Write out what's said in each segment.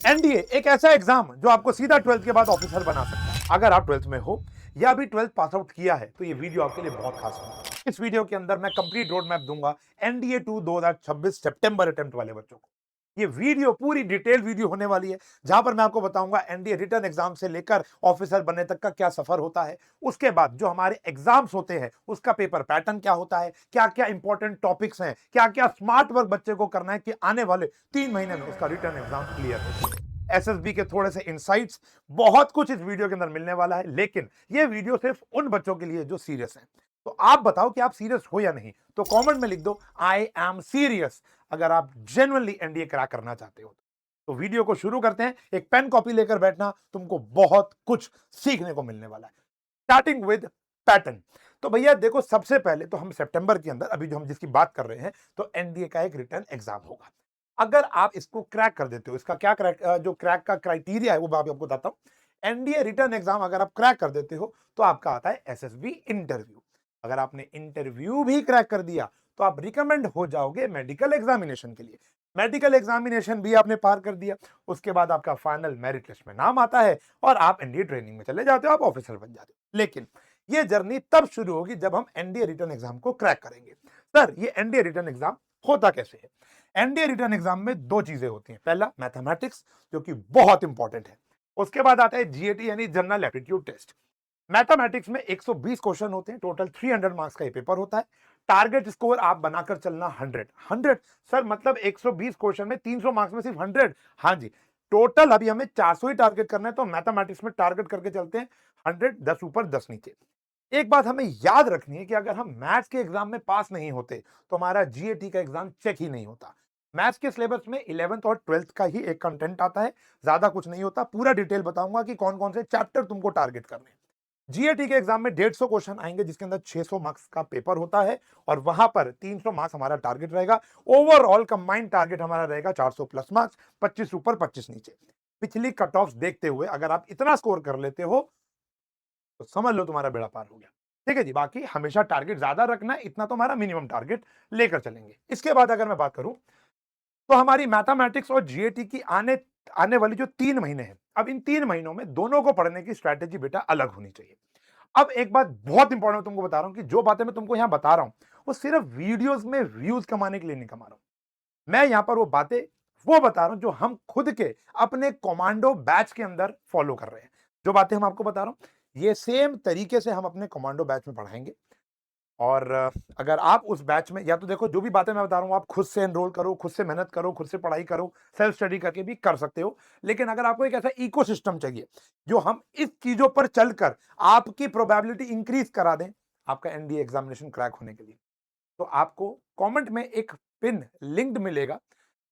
NDA एक ऐसा exam जो आपको सीधा 12th के बाद ऑफिसर बना सकता है। अगर आप 12th में हो या अभी 12th पास आउट किया है तो ये वीडियो आपके लिए बहुत खास है। इस वीडियो के अंदर मैं कंप्लीट रोड मैप दूंगा एनडीए 2 2026 सितंबर अटेम्प्ट वाले बच्चों को। ये वीडियो पूरी डिटेल वीडियो होने वाली है जहां पर मैं आपको बताऊंगा एनडीए रिटर्न एग्जाम से लेकर ऑफिसर बनने तक का क्या सफर होता है। उसके बाद जो हमारे एग्जाम्स होते हैं उसका पेपर पैटर्न क्या होता है, क्या क्या इंपॉर्टेंट टॉपिक्स हैं, क्या क्या स्मार्ट वर्क बच्चे को करना है कि आने वाले 3 महीने में उसका रिटर्न एग्जाम क्लियर हो। एसएसबी के थोड़े से इंसाइट्स, बहुत कुछ इस वीडियो के अंदर मिलने वाला है, लेकिन ये वीडियो सिर्फ उन बच्चों के लिए जो सीरियस हैं। तो आप बताओ कि आप सीरियस हो या नहीं, तो कमेंट में लिख दो आई एम सीरियस अगर आप जेन्युइनली एनडीए क्रैक करना चाहते हो। तो वीडियो को शुरू करते हैं। एक पेन कॉपी लेकर बैठना, तुमको बहुत कुछ सीखने को मिलने वाला है। Starting with pattern. तो भैया देखो, सबसे पहले तो हम सितंबर के अंदर अभी जो हम जिसकी बात कर रहे हैं तो एनडीए का एक रिटर्न एग्जाम होगा। अगर आप इसको क्रैक कर देते हो, इसका क्या जो क्रैक का क्राइटेरिया है वो मैं आपको बताता हूं। एनडीए रिटर्न एग्जाम अगर आप क्रैक कर देते हो तो आपका आता है एसएसबी इंटरव्यू। अगर आपने इंटरव्यू भी क्रैक कर दिया तो आप रिकमेंड हो जाओगे मेडिकल एग्जामिनेशन के लिए। मेडिकल एग्जामिनेशन भी आपने पार कर दिया, उसके बाद आपका फाइनल मेरिट लिस्ट में नाम आता है और आप एनडीए ट्रेनिंग में चले जाते हो, आप ऑफिसर बन जाते हो। लेकिन ये जर्नी तब शुरू होगी जब हम एनडीए रिटर्न एग्जाम को क्रैक करेंगे। सर, ये एनडीए रिटर्न एग्जाम होता कैसे है? एनडीए रिटर्न एग्जाम में दो चीजें होती हैं। पहला मैथमेटिक्स, जो कि बहुत इंपॉर्टेंट है। उसके बाद आता है जीएटी यानी जनरल एप्टीट्यूड टेस्ट। मैथमेटिक्स में 120 क्वेश्चन होते हैं, टोटल 300 मार्क्स का ये पेपर होता है। टारगेट स्कोर आप बनाकर चलना 100। सर मतलब 120 क्वेश्चन में 300 मार्क्स में सिर्फ 100? हाँ जी, टोटल अभी हमें 400 ही टारगेट करना है, तो मैथमेटिक्स में टारगेट करके चलते हैं 100, 10 ऊपर 10 नीचे। एक बात हमें याद रखनी है कि अगर हम मैथ्स के एग्जाम में पास नहीं होते तो हमारा जीएटी का एग्जाम चेक ही नहीं होता। मैथ्स के सिलेबस में 11th और 12th का ही एक कंटेंट आता है, ज्यादा कुछ नहीं होता। पूरा डिटेल बताऊंगा कि कौन कौन से चैप्टर तुमको टारगेट करने हैं। जीएटी के एग्जाम में 150 क्वेश्चन आएंगे जिसके अंदर 600 मार्क्स का पेपर होता है और वहां पर 300 मार्क्स हमारा टारगेट रहेगा। ओवरऑल कंबाइंड टारगेट हमारा रहेगा 400 प्लस मार्क्स, 25 ऊपर 25 नीचे। पिछली कट ऑफ देखते हुए अगर आप इतना स्कोर कर लेते हो तो समझ लो तुम्हारा बेड़ा पार हो गया। ठीक है जी, बाकी हमेशा टारगेट ज्यादा रखना है, इतना तो हमारा मिनिमम टारगेट लेकर चलेंगे। इसके बाद अगर मैं बात करूं तो हमारी मैथमेटिक्स और जीएटी की आने आने वाली जो 3 महीने हैं, अब इन 3 महीनों में दोनों को पढ़ने की स्ट्रैटेजी बेटा अलग होनी चाहिए। अब एक बात बहुत इंपॉर्टेंट तुमको बता रहा हूं कि जो बातें मैं तुमको यहां बता रहा हूं वो सिर्फ वीडियोस में व्यूज कमाने के लिए नहीं कमा रहा हूं। मैं यहां पर वो बता रहा हूं जो हम खुद के अपने कमांडो बैच के अंदर फॉलो कर रहे हैं। जो बातें हम आपको बता रहा हूं ये सेम तरीके से हम अपने कमांडो बैच में पढ़ाएंगे। और अगर आप उस बैच में, या तो देखो जो भी बातें मैं बता रहा हूं आप खुद से एनरोल करो, खुद से मेहनत करो, खुद से पढ़ाई करो, सेल्फ स्टडी करके भी कर सकते हो। लेकिन अगर आपको एक ऐसा इकोसिस्टम चाहिए जो हम इस चीजों पर चलकर आपकी प्रोबेबिलिटी इंक्रीज करा दें आपका एनडीए एग्जामिनेशन क्रैक होने के लिए, तो आपको कमेंट में एक पिन लिंक्ड मिलेगा।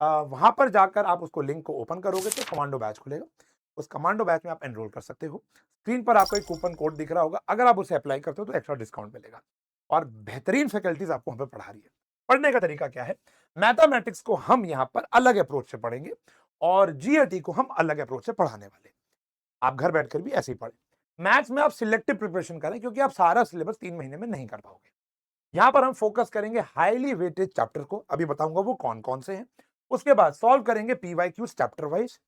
वहां पर जाकर आप उसको लिंक को ओपन करोगे तो कमांडो बैच खुलेगा। उस कमांडो बैच में आप एनरोल कर सकते हो। स्क्रीन पर आपको एक कूपन कोड दिख रहा होगा, अगर आप उसे अप्लाई करते हो तो एक्स्ट्रा डिस्काउंट मिलेगा। और बेहतरीन फैकल्टीज आपको वहां पर पढ़ा रही है। पढ़ने का तरीका क्या है? मैथमेटिक्स को हम यहां पर अलग अप्रोच से पढ़ेंगे और जीएटी को हम अलग अप्रोच से पढ़ाने वाले। आप घर बैठकर भी ऐसे ही पढ़ें। मैथ्स में आप सिलेक्टिव प्रिपरेशन करें क्योंकि आप सारा सिलेबस 3 महीने में नहीं कर पाओगे। यहां पर हम फोकस करेंगे हाईली वेटेड चैप्टर को, अभी बताऊंगा वो कौन कौन से हैं। उसके बाद सॉल्व करेंगे पीवाईक्यूज चैप्टर वाइज।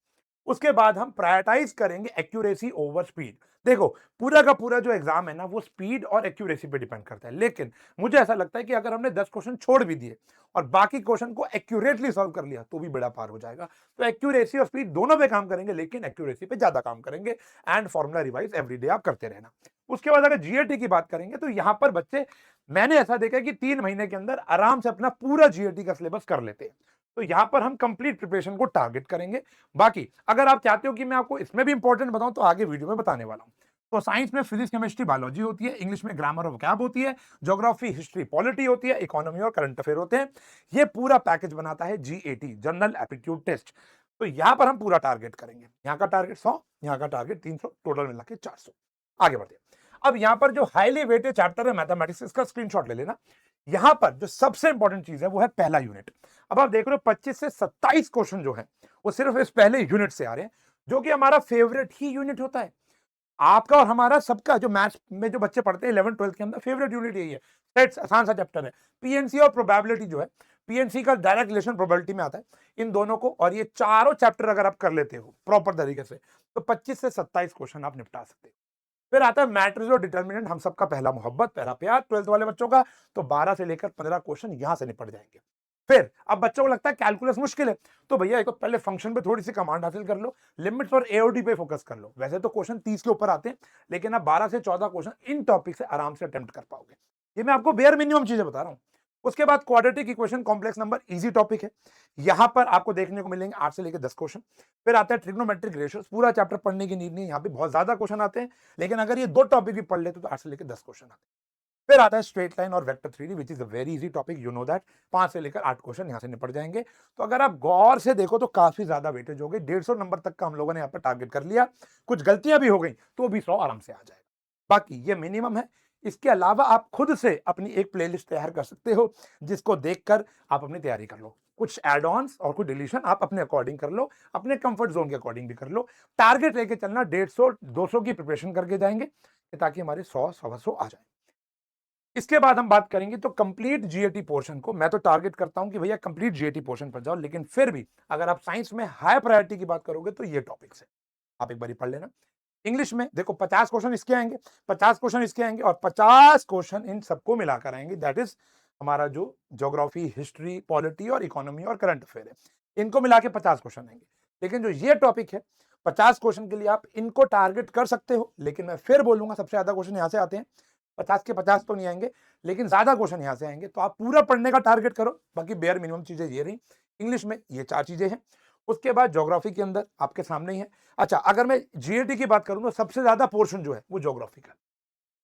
उसके बाद हम प्रायोरिटाइज करेंगे एक्यूरेसी ओवर स्पीड। देखो, पूरा का पूरा जो एग्जाम है ना वो स्पीड और एक्यूरेसी पे डिपेंड करता है, लेकिन मुझे ऐसा लगता है कि अगर हमने 10 क्वेश्चन छोड़ भी दिए और बाकी क्वेश्चन को एक्यूरेटली सॉल्व कर लिया तो भी बड़ा पार हो जाएगा। तो एक्यूरेसी और स्पीड दोनों पे काम करेंगे, लेकिन एक्यूरेसी पे ज्यादा काम करेंगे। एंड फॉर्मुला रिवाइज एवरीडे आप करते रहना। उसके बाद अगर जीएटी की बात करेंगे तो यहां पर बच्चे, मैंने ऐसा देखा है कि 3 महीने के अंदर आराम से अपना पूरा जीएटी का सिलेबस कर लेते हैं। तो यहां पर हम कंप्लीट प्रिपरेशन को टारगेट करेंगे। बाकी अगर आप चाहते हो कि मैं आपको इसमें भी इंपॉर्टेंट बताऊं तो आगे वीडियो में बताने वाला हूं। तो साइंस में फिजिक्स केमिस्ट्री बायोलॉजी होती है, इंग्लिश में ग्रामर और वोकैब होती है, ज्योग्राफी हिस्ट्री पॉलिटी होती है, इकोनॉमी और करंट अफेयर होते हैं। ये पूरा पैकेज बनाता है जीएटी जनरल एप्टीट्यूड टेस्ट। तो यहां पर हम पूरा टारगेट करेंगे। यहां का टारगेट 100, यहां का टारगेट 300, टोटल मिला के 400। आगे बढ़ते हैं। अब यहां पर जो हाईली वेटेड चैप्टर है मैथमेटिक्स, इसका स्क्रीनशॉट ले लेना। यहां पर जो सबसे इंपॉर्टेंट चीज है वो है पहला यूनिट। अब आप देख रहे हो 25 से 27 क्वेश्चन जो है वो सिर्फ इस पहले यूनिट से आ रहे हैं, जो कि हमारा फेवरेट ही यूनिट होता है। आपका और हमारा सबका जो मैथ्स में जो बच्चे पढ़ते हैं 11 12 के अंदर फेवरेट यूनिट यही है। सेट्स आसान सा चैप्टर है। पीएनसी और प्रोबेबिलिटी जो है, पीएनसी का डायरेक्ट रिलेशन प्रोबेबिलिटी में आता है इन दोनों को, और ये चारों चैप्टर अगर आप कर लेते हो प्रॉपर तरीके से तो 25 से 27 क्वेश्चन आप निपटा सकते हो। फिर आता है मैट्रिक्स और डिटर्मिनेंट, हम सबका पहला मोहब्बत, पहला प्यार 12th वाले बच्चों का, तो 12 से लेकर 15 क्वेश्चन यहां से निपट जाएंगे। फिर अब बच्चों को लगता है कैलकुलस मुश्किल है, तो भैया एक पहले फंक्शन पे थोड़ी सी कमांड हासिल कर लो, लिमिट्स और एओडी पे फोकस कर लो। वैसे तो क्वेश्चन 30 के ऊपर आते हैं, लेकिन आप 12 से 14 क्वेश्चन इन टॉपिक से आराम से अटेम्प्ट कर पाओगे। ये मैं आपको बेयर मिनिमम चीजें बता रहा हूं। उसके बाद quadratic equation, complex number, easy topic है। यहां पर आपको देखने को मिलेंगे 8 से लेकर 10 क्वेश्चन। फिर आता है ट्रिग्नोमेट्रिक रेशियोस, पूरा चैप्टर पढ़ने की नीड नहीं, यहाँ पे बहुत ज्यादा क्वेश्चन आते हैं, लेकिन अगर ये दो टॉपिक भी पढ़ लेते तो 8 से लेकर 10 क्वेश्चन आते हैं। फिर आता है स्ट्रेट लाइन और vector theory, which is a very easy topic, you know that. 5 से लेकर 8 क्वेश्चन यहां से निपट जाएंगे। तो अगर आप गौर से देखो तो काफी ज्यादा वेटेज हो गई, 150 नंबर तक का हम लोगों ने यहाँ पर टारगेट कर लिया। कुछ गलतियां भी हो गई तो भी 100 आराम से आ जाएगा। बाकी ये मिनिमम है। इसके अलावा आप खुद से अपनी एक प्लेलिस्ट तैयार कर सकते हो, जिसको देखकर आप अपनी तैयारी कर लो। कुछ एड ऑन्स और कुछ डिलीशन आप अपने अकॉर्डिंग कर लो, अपने कंफर्ट जोन के अकॉर्डिंग भी कर लो। टारगेट लेके चलना, 150 200 की प्रिपरेशन करके जाएंगे ताकि हमारे 100 125 आ जाए। इसके बाद हम बात करेंगे तो कंप्लीट जीएटी पोर्शन को, मैं तो टारगेट करता हूं कि भैया कंप्लीट जीएटी पोर्शन पर जाओ, लेकिन फिर भी अगर आप साइंस में हाई प्रायोरिटी की बात करोगे तो ये टॉपिक्स है, आप एक बार पढ़ लेना। इंग्लिश में देखो 50 क्वेश्चन इसके आएंगे, 50 क्वेश्चन इसके आएंगे, और 50 क्वेश्चन इन सबको मिलाकर आएंगे। दैट इज हमारा जो ज्योग्राफी, हिस्ट्री, पॉलिटी और इकोनॉमी और करंट अफेयर है, इनको मिला के 50 क्वेश्चन आएंगे। लेकिन जो ये टॉपिक है 50 क्वेश्चन के लिए आप इनको टारगेट कर सकते हो, लेकिन मैं फिर बोलूंगा सबसे ज्यादा क्वेश्चन यहां से आते हैं। 50 के 50 तो नहीं आएंगे, लेकिन ज्यादा क्वेश्चन यहां से आएंगे, तो आप पूरा पढ़ने का टारगेट करो। बाकी बेयर मिनिमम चीजें ये रही। इंग्लिश में ये 4 चीजें हैं। उसके बाद ज्योग्राफी के अंदर आपके सामने ही है। अच्छा, अगर मैं जीएटी की बात करूं तो सबसे ज्यादा पोर्शन जो है वो ज्योग्राफी का,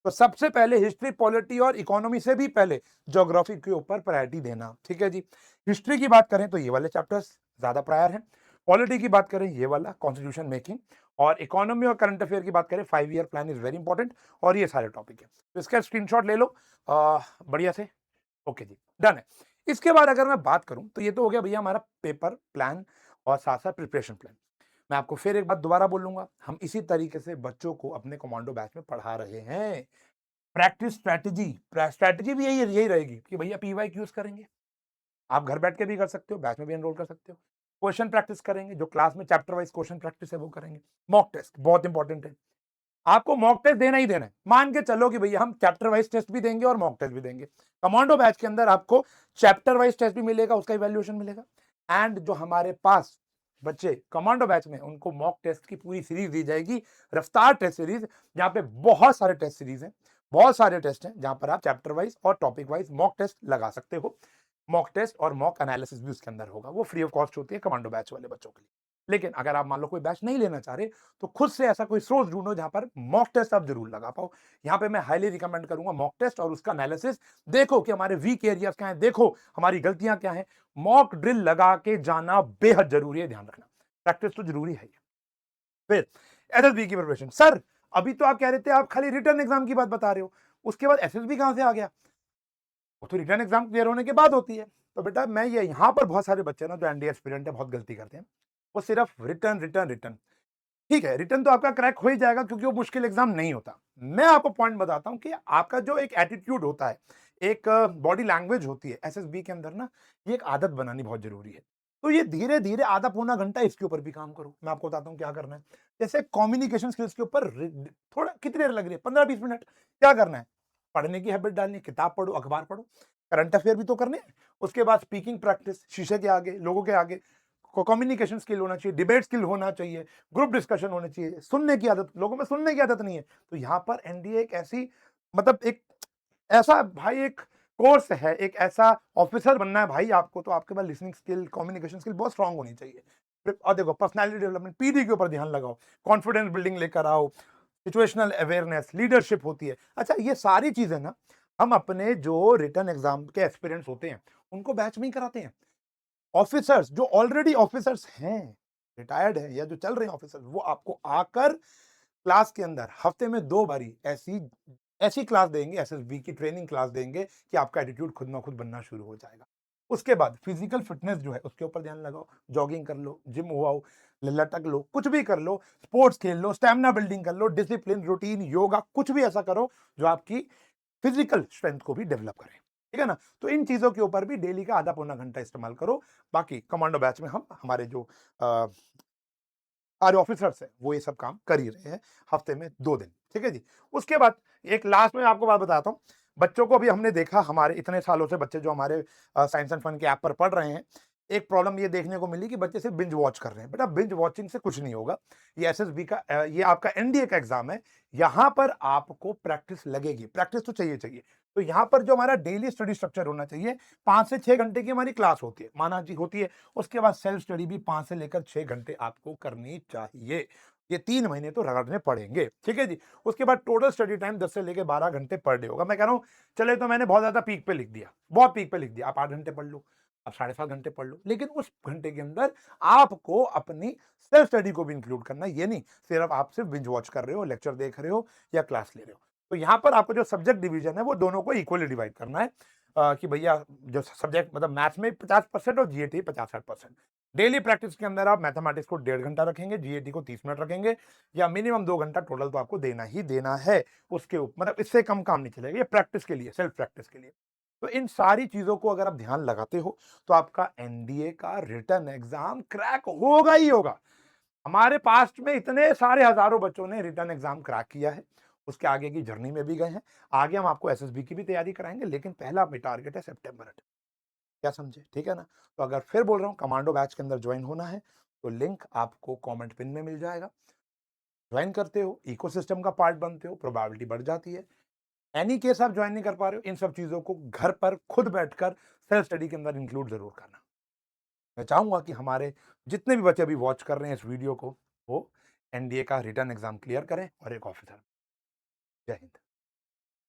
तो सबसे पहले हिस्ट्री, पॉलिटी और इकोनॉमी से भी पहले ज्योग्राफी के ऊपर प्रायोरिटी देना, ठीक है जी। हिस्ट्री की बात करें तो ये वाले चैप्टर्स ज्यादा प्रायर हैं। पॉलिटी की बात करें ये वाला कॉन्स्टिट्यूशन मेकिंग, और इकोनॉमी और करंट अफेयर की बात करें 5 year plan is very important, और ये सारे टॉपिक है। तो इसका स्क्रीनशॉट ले लो बढ़िया से। ओके जी, डन है। इसके बाद अगर मैं बात करूं तो ये तो हो गया भैया हमारा पेपर प्लान और साथ साथ प्रिपरेशन प्लान। मैं आपको फिर एक बात दोबारा बोलूंगा, हम इसी तरीके से बच्चों को अपने कमांडो बैच में पढ़ा रहे हैं। प्रैक्टिस स्ट्रैटेजी, स्ट्रैटेजी भी यही रहेगी कि भैया पीवाई यूज करेंगे, आप घर बैठ के भी कर सकते हो, बैच में भी एनरोल कर सकते हो। क्वेश्चन प्रैक्टिस करेंगे, जो क्लास में चैप्टर वाइज क्वेश्चन प्रैक्टिस है वो करेंगे। मॉक टेस्ट बहुत इंपॉर्टेंट है, आपको मॉक टेस्ट देना ही देना है। मान के चलो कि भैया हम चैप्टर वाइज टेस्ट भी देंगे और मॉक टेस्ट भी देंगे। कमांडो बैच के अंदर आपको चैप्टर वाइज टेस्ट भी मिलेगा, उसका इवैल्यूएशन मिलेगा, एंड जो हमारे पास बच्चे कमांडो बैच में उनको मॉक टेस्ट की पूरी सीरीज दी जाएगी, रफ्तार टेस्ट सीरीज, जहां पे बहुत सारे टेस्ट सीरीज हैं, बहुत सारे टेस्ट हैं, जहां पर आप चैप्टर वाइज और टॉपिक वाइज मॉक टेस्ट लगा सकते हो। मॉक टेस्ट और मॉक एनालिसिस भी उसके अंदर होगा, वो फ्री ऑफ कॉस्ट होती है कमांडो बैच वाले बच्चों के लिए। लेकिन अगर आप मान लो कोई बैच नहीं लेना चाह रहे, तो खुद से ऐसा कोई सोर्स ढूंढो जहां पर मॉक टेस्ट आप जरूर लगा पाओ। यहां पे मैं हाईली रिकमेंड करूंगा मॉक टेस्ट और उसका एनालिसिस। देखो कि हमारे वीक एरियाज क्या हैं, देखो हमारी गलतियां क्या हैं। मॉक ड्रिल लगा के जाना बेहद जरूरी है, ध्यान रखना, प्रैक्टिस तो जरूरी है। फिर एसएसबी की प्रिपरेशन, सर अभी तो आप कह रहे थे आप खाली रिटर्न एग्जाम की बात बता रहे हो, उसके बाद एसएसबी कहां से आ गया? वो तो रिटर्न एग्जाम क्लियर होने के बाद होती है। तो बेटा मैं ये यहाँ पर बहुत सारे बच्चे ना जो एनडीए एस्पिरेंट है बहुत गलती करते हैं, वो सिर्फ रिटर्न रिटर्न रिटर्न। ठीक है, रिटर्न तो आपका क्रैक हो ही जाएगा क्योंकि वो मुश्किल एग्जाम नहीं होता। मैं आपको पॉइंट बताता हूं कि आपका जो एक एटीट्यूड होता है, एक बॉडी लैंग्वेज होती है एसएसबी के अंदर ना, ये एक आदत बनानी बहुत जरूरी है। तो ये धीरे धीरे आधा पौना घंटा इसके ऊपर भी काम करो। मैं आपको बताता हूँ क्या करना है। जैसे कम्युनिकेशन स्किल्स के ऊपर थोड़ा कितनी देर लग रही है, 15-20 मिनट। क्या करना है, पढ़ने की हैबिट डालनी है, किताब पढ़ो, अखबार पढ़ो, करंट अफेयर भी तो करने हैं। उसके बाद स्पीकिंग प्रैक्टिस, शीशे के आगे, लोगों के आगे, कम्युनिकेशन स्किल होना चाहिए, डिबेट स्किल होना चाहिए, ग्रुप डिस्कशन होने चाहिए, सुनने की आदत, लोगों में सुनने की आदत नहीं है। तो यहाँ पर एनडीए एक ऐसी, मतलब एक ऐसा भाई एक कोर्स है, एक ऐसा ऑफिसर बनना है भाई आपको, तो आपके पास लिसनिंग स्किल, कम्युनिकेशन स्किल बहुत स्ट्रांग होनी चाहिए। और देखो पर्सनालिटी डेवलपमेंट, पीडी के ऊपर ध्यान लगाओ, कॉन्फिडेंस बिल्डिंग लेकर आओ, सिचुएशनल अवेयरनेस, लीडरशिप होती है। अच्छा, ये सारी चीजें ना हम अपने जो रिटर्न एग्जाम के एक्सपीरियंस होते हैं उनको बैच में ही कराते हैं। ऑफिसर्स जो ऑलरेडी ऑफिसर्स हैं, रिटायर्ड हैं या जो चल रहे हैं ऑफिसर्स, वो आपको आकर क्लास के अंदर हफ्ते में 2 बारी ऐसी ऐसी क्लास देंगे, एसएसबी की ट्रेनिंग क्लास देंगे कि आपका एटीट्यूड खुद ना खुद बनना शुरू हो जाएगा। उसके बाद फिजिकल फिटनेस जो है उसके ऊपर ध्यान लगाओ, जॉगिंग कर लो, जिम हो आओ, लटक लो, कुछ भी कर लो, स्पोर्ट्स खेल लो, स्टैमिना बिल्डिंग कर लो, डिसिप्लिन, रूटीन, योगा, कुछ भी ऐसा करो जो आपकी फिजिकल स्ट्रेंथ को भी डेवलप करे, ठीक है ना? तो इन चीजों के ऊपर भी डेली का आधा पौना घंटा इस्तेमाल करो। बाकी कमांडो बैच में हम हमारे जो हमारे ऑफिसर्स हैं वो ये सब काम कर ही रहे हैं, हफ्ते में 2 दिन, ठीक है जी। उसके बाद एक लास्ट में आपको बात बताता हूँ, बच्चों को भी हमने देखा, हमारे इतने सालों से बच्चे जो हमारे साइंस एंड फन के ऐप पर पढ़ रहे हैं, एक प्रॉब्लम ये देखने को मिली कि बच्चे सिर्फ बिंज वॉच कर रहे हैं। बेटा, बिंज वॉचिंग से कुछ नहीं होगा। ये एसएसबी का ये आपका एनडीए का एग्जाम है, यहाँ पर आपको प्रैक्टिस लगेगी, प्रैक्टिस तो चाहिए चाहिए। तो यहाँ पर जो हमारा डेली स्टडी स्ट्रक्चर होना चाहिए, 5 से 6 घंटे की हमारी क्लास होती है, माना जी होती है। उसके बाद सेल्फ स्टडी भी 5 से लेकर 6 घंटे आपको करनी चाहिए। ये 3 महीने तो रगड़ने पड़ेंगे, ठीक है जी। उसके बाद टोटल स्टडी टाइम 10 से लेकर 12 घंटे पर डे होगा। मैं कह रहा हूँ, चले तो मैंने बहुत ज्यादा पीक पे लिख दिया, बहुत पीक पे लिख दिया, आप 8 घंटे पढ़ लो, आप 7.5 घंटे पढ़ लो, लेकिन उस घंटे के अंदर आपको अपनी सेल्फ स्टडी को भी इंक्लूड करना है। ये नहीं सिर्फ आप सिर्फ बिंज वॉच कर रहे हो, लेक्चर देख रहे हो या क्लास ले रहे हो। तो यहाँ पर आपको जो सब्जेक्ट डिवीजन है वो दोनों को इक्वली डिवाइड करना है, कि भैया जो सब्जेक्ट मतलब मैथ्स में 50% और जीएटी 50-60%। डेली प्रैक्टिस के अंदर आप मैथमेटिक्स को 1.5 घंटा रखेंगे, जीएटी को 30 मिनट रखेंगे, या मिनिमम 2 घंटा टोटल तो आपको देना ही देना है। उसके ऊपर मतलब इससे कम काम नहीं चलेगा, ये प्रैक्टिस के लिए, सेल्फ प्रैक्टिस के लिए। तो इन सारी चीजों को अगर आप ध्यान लगाते हो तो आपका एनडीए का रिटन एग्जाम क्रैक होगा ही होगा। हमारे पास्ट में इतने सारे हजारों बच्चों ने रिटन एग्जाम क्रैक किया है, उसके आगे की जर्नी में भी गए हैं। आगे हम आपको एसएसबी की भी तैयारी कराएंगे, लेकिन पहला टारगेट है सितंबर। क्या समझे, ठीक है ना? तो अगर फिर बोल रहा हूँ, कमांडो बैच के अंदर ज्वाइन होना है तो लिंक आपको कमेंट पिन में मिल जाएगा। ज्वाइन करते हो, इकोसिस्टम का पार्ट बनते हो, प्रोबेबिलिटी बढ़ जाती है। एनी केस आप ज्वाइन नहीं कर पा रहे हो, इन सब चीजों को घर पर खुद बैठकर सेल्फ स्टडी के अंदर इंक्लूड जरूर करना। मैं चाहूंगा कि हमारे जितने भी बच्चे अभी वॉच कर रहे हैं इस वीडियो को, वो एनडीए का रिटन एग्जाम क्लियर करें और एक ऑफिसर। जय हिंद।